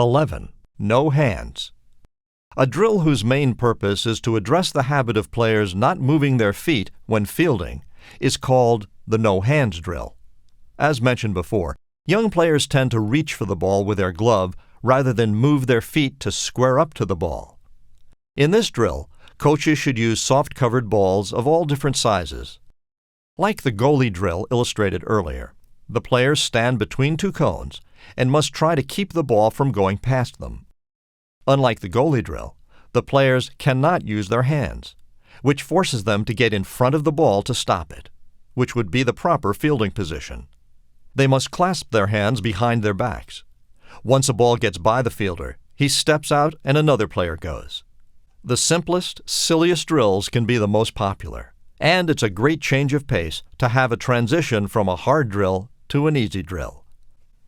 11. No hands. A drill whose main purpose is to address the habit of players not moving their feet when fielding is called the no hands drill. As mentioned before, young players tend to reach for the ball with their glove rather than move their feet to square up to the ball. In this drill, coaches should use soft-covered balls of all different sizes. Like the goalie drill illustrated earlier, the players stand between two cones and must try to keep the ball from going past them. Unlike the goalie drill, the players cannot use their hands, which forces them to get in front of the ball to stop it, which would be the proper fielding position. They must clasp their hands behind their backs. Once a ball gets by the fielder, he steps out and another player goes. The simplest, silliest drills can be the most popular, and it's a great change of pace to have a transition from a hard drill to an easy drill.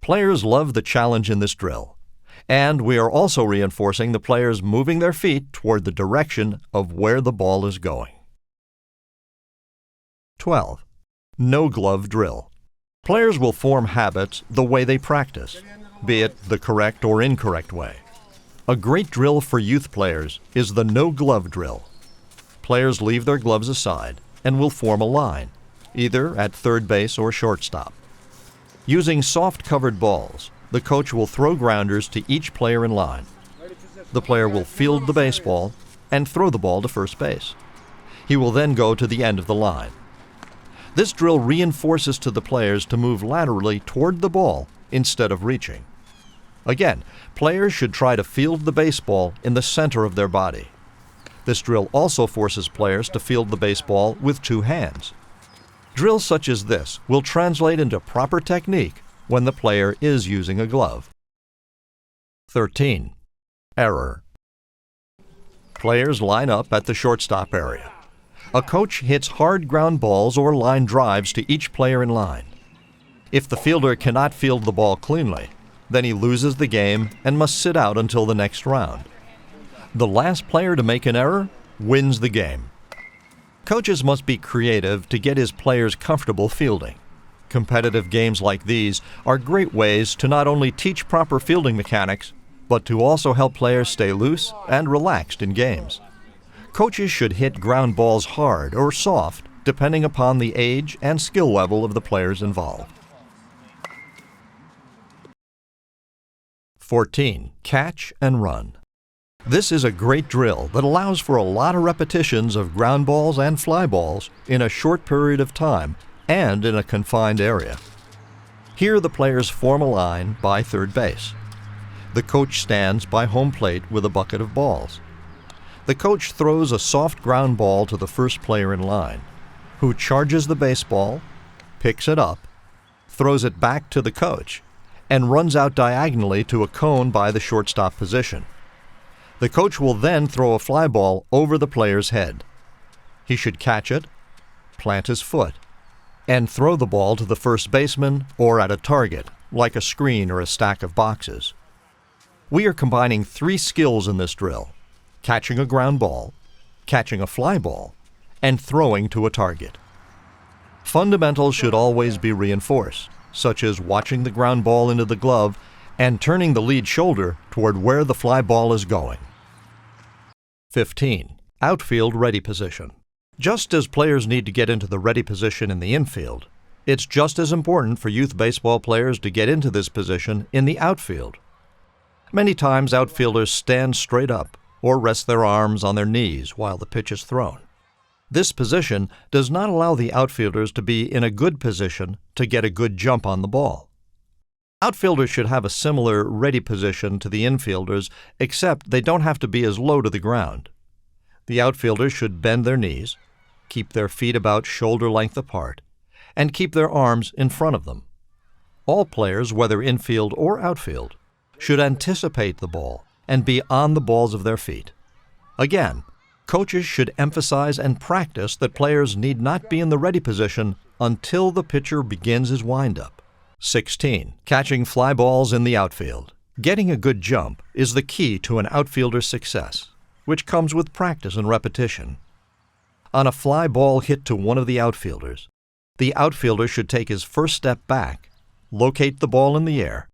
Players love the challenge in this drill, and we are also reinforcing the players moving their feet toward the direction of where the ball is going. 12. No glove drill. Players will form habits the way they practice, be it the correct or incorrect way. A great drill for youth players is the no glove drill. Players leave their gloves aside and will form a line, either at third base or shortstop. Using soft-covered balls, the coach will throw grounders to each player in line. The player will field the baseball and throw the ball to first base. He will then go to the end of the line. This drill reinforces to the players to move laterally toward the ball instead of reaching. Again, players should try to field the baseball in the center of their body. This drill also forces players to field the baseball with two hands. Drills such as this will translate into proper technique when the player is using a glove. 13. Error. Players line up at the shortstop area. A coach hits hard ground balls or line drives to each player in line. If the fielder cannot field the ball cleanly, then he loses the game and must sit out until the next round. The last player to make an error wins the game. Coaches must be creative to get his players comfortable fielding. Competitive games like these are great ways to not only teach proper fielding mechanics, but to also help players stay loose and relaxed in games. Coaches should hit ground balls hard or soft, depending upon the age and skill level of the players involved. 14. Catch and run. This is a great drill that allows for a lot of repetitions of ground balls and fly balls in a short period of time and in a confined area. Here the players form a line by third base. The coach stands by home plate with a bucket of balls. The coach throws a soft ground ball to the first player in line, who charges the baseball, picks it up, throws it back to the coach, and runs out diagonally to a cone by the shortstop position. The coach will then throw a fly ball over the player's head. He should catch it, plant his foot, and throw the ball to the first baseman or at a target, like a screen or a stack of boxes. We are combining three skills in this drill: catching a ground ball, catching a fly ball, and throwing to a target. Fundamentals should always be reinforced, such as watching the ground ball into the glove and turning the lead shoulder toward where the fly ball is going. 15. Outfield ready position. Just as players need to get into the ready position in the infield, it's just as important for youth baseball players to get into this position in the outfield. Many times outfielders stand straight up or rest their arms on their knees while the pitch is thrown. This position does not allow the outfielders to be in a good position to get a good jump on the ball. Outfielders should have a similar ready position to the infielders, except they don't have to be as low to the ground. The outfielders should bend their knees, keep their feet about shoulder length apart, and keep their arms in front of them. All players, whether infield or outfield, should anticipate the ball and be on the balls of their feet. Again, coaches should emphasize and practice that players need not be in the ready position until the pitcher begins his windup. 16. Catching fly balls in the outfield. Getting a good jump is the key to an outfielder's success, which comes with practice and repetition. On a fly ball hit to one of the outfielders, the outfielder should take his first step back, locate the ball in the air,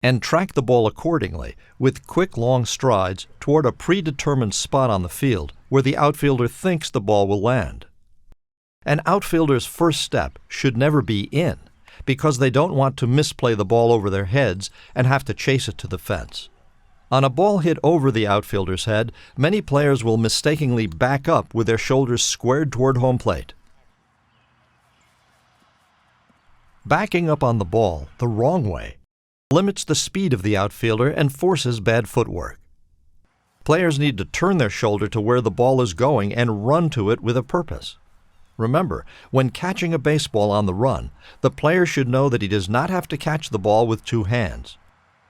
and track the ball accordingly with quick long strides toward a predetermined spot on the field where the outfielder thinks the ball will land. An outfielder's first step should never be in, because they don't want to misplay the ball over their heads and have to chase it to the fence. On a ball hit over the outfielder's head, many players will mistakenly back up with their shoulders squared toward home plate. Backing up on the ball the wrong way limits the speed of the outfielder and forces bad footwork. Players need to turn their shoulder to where the ball is going and run to it with a purpose. Remember, when catching a baseball on the run, the player should know that he does not have to catch the ball with two hands.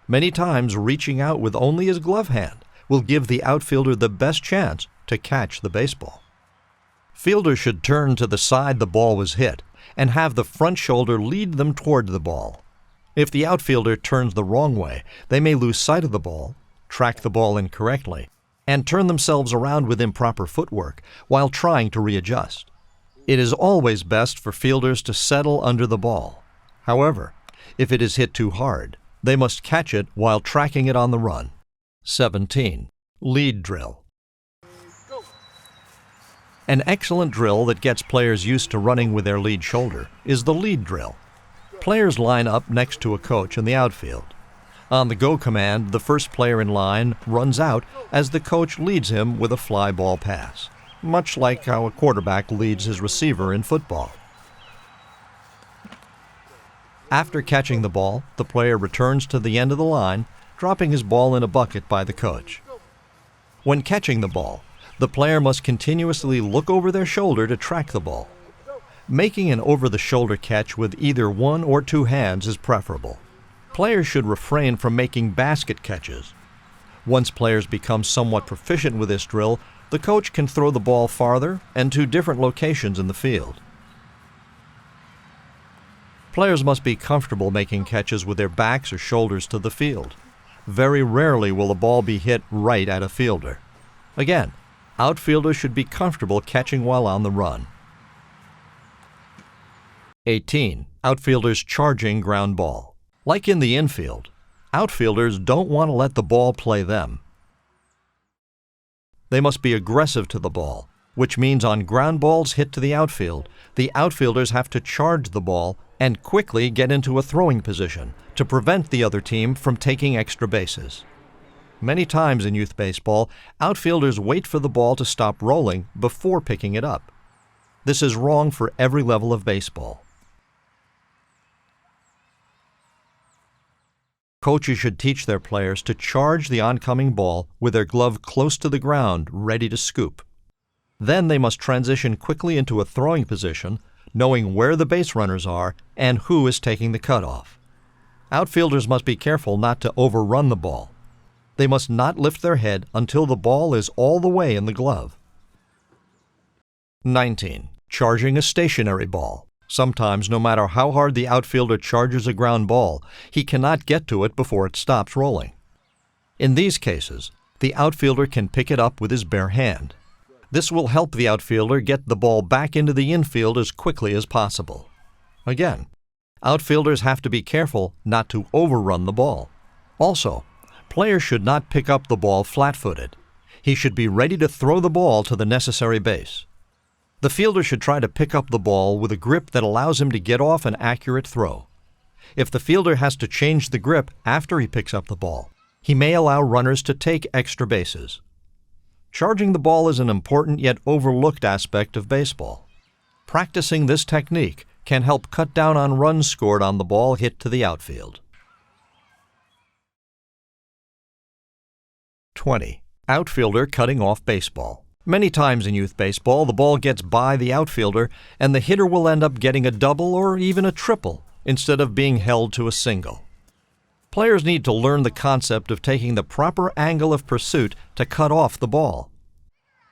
Many times, reaching out with only his glove hand will give the outfielder the best chance to catch the baseball. Fielders should turn to the side the ball was hit and have the front shoulder lead them toward the ball. If the outfielder turns the wrong way, they may lose sight of the ball, track the ball incorrectly, and turn themselves around with improper footwork while trying to readjust. It is always best for fielders to settle under the ball. However, if it is hit too hard, they must catch it while tracking it on the run. 17. Lead drill. An excellent drill that gets players used to running with their lead shoulder is the lead drill. Players line up next to a coach in the outfield. On the go command, the first player in line runs out as the coach leads him with a fly ball pass, much like how a quarterback leads his receiver in football. After catching the ball, the player returns to the end of the line, dropping his ball in a bucket by the coach. When catching the ball, the player must continuously look over their shoulder to track the ball. Making an over-the-shoulder catch with either one or two hands is preferable. Players should refrain from making basket catches. Once players become somewhat proficient with this drill, the coach can throw the ball farther and to different locations in the field. Players must be comfortable making catches with their backs or shoulders to the field. Very rarely will a ball be hit right at a fielder. Again, outfielders should be comfortable catching while on the run. 18. Outfielders charging ground ball. Like in the infield, outfielders don't want to let the ball play them. They must be aggressive to the ball, which means on ground balls hit to the outfielders have to charge the ball and quickly get into a throwing position to prevent the other team from taking extra bases. Many times in youth baseball, outfielders wait for the ball to stop rolling before picking it up. This is wrong for every level of baseball. Coaches should teach their players to charge the oncoming ball with their glove close to the ground, ready to scoop. Then they must transition quickly into a throwing position, knowing where the base runners are and who is taking the cutoff. Outfielders must be careful not to overrun the ball. They must not lift their head until the ball is all the way in the glove. 19. Charging a stationary ball. Sometimes, no matter how hard the outfielder charges a ground ball, he cannot get to it before it stops rolling. In these cases, the outfielder can pick it up with his bare hand. This will help the outfielder get the ball back into the infield as quickly as possible. Again, outfielders have to be careful not to overrun the ball. Also, players should not pick up the ball flat-footed. He should be ready to throw the ball to the necessary base. The fielder should try to pick up the ball with a grip that allows him to get off an accurate throw. If the fielder has to change the grip after he picks up the ball, he may allow runners to take extra bases. Charging the ball is an important yet overlooked aspect of baseball. Practicing this technique can help cut down on runs scored on the ball hit to the outfield. 20. Outfielder cutting off baseball. Many times in youth baseball, the ball gets by the outfielder, and the hitter will end up getting a double or even a triple instead of being held to a single. Players need to learn the concept of taking the proper angle of pursuit to cut off the ball.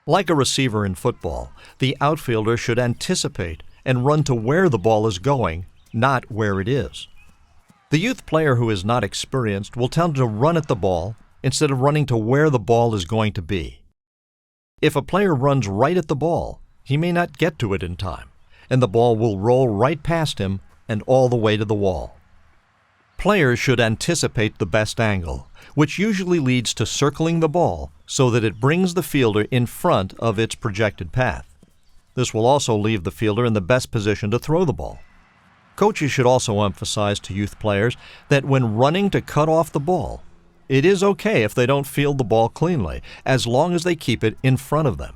Like a receiver in football, the outfielder should anticipate and run to where the ball is going, not where it is. The youth player who is not experienced will tend to run at the ball instead of running to where the ball is going to be. If a player runs right at the ball, he may not get to it in time, and the ball will roll right past him and all the way to the wall. Players should anticipate the best angle, which usually leads to circling the ball so that it brings the fielder in front of its projected path. This will also leave the fielder in the best position to throw the ball. Coaches should also emphasize to youth players that when running to cut off the ball, it is okay if they don't field the ball cleanly, as long as they keep it in front of them.